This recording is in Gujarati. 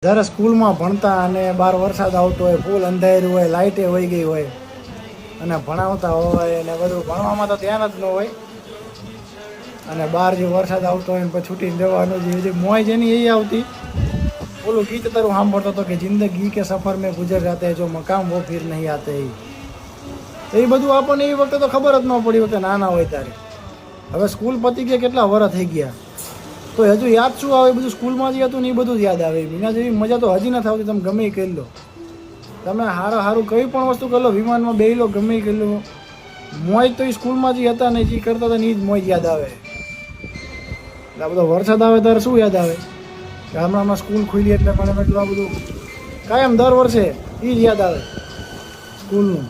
જ્યારે સ્કૂલમાં ભણતા અને બહાર વરસાદ આવતો હોય, ફૂલ અંધારું હોય, લાઇટે વહી ગઈ હોય અને ભણાવતા હોય અને બધું ભણવામાં તો ધ્યાન જ ન હોય અને બહાર જે વરસાદ આવતો હોય ને પછી છૂટીને જવાનું જે મોય જેની એ આવતી. ઓલું ગીત તારું સાંભળતો હતો કે જિંદગી કે સફર મેં ગુજર જાતે જો મકામ વો ફિર નહીં આતે. એ બધું આપણને એ વખતે તો ખબર જ ન પડી વખતે નાના હોય ત્યારે. હવે સ્કૂલ પતી ગયા કેટલા વર્ષ થઈ ગયા તો હજુ યાદ શું આવે? બધું સ્કૂલમાં જે હતું ને એ બધું જ યાદ આવે. વિના જેવી મજા તો હજી નથી આવતી. તમે ગમે એ કરી લો, તમે સારું કઈ પણ વસ્તુ કરી લો, વિમાનમાં બેસી લો, ગમે એ કરી લો, મોજ તો એ સ્કૂલમાં જે હતા ને જે કરતા હતા ને એ જ મોજ યાદ આવે. એટલે આ બધો વરસાદ આવે ત્યારે શું યાદ આવે કે હમણાં સ્કૂલ ખુલી એટલે મને એટલું આ બધું કાયમ દર વર્ષે એ જ યાદ આવે સ્કૂલનું.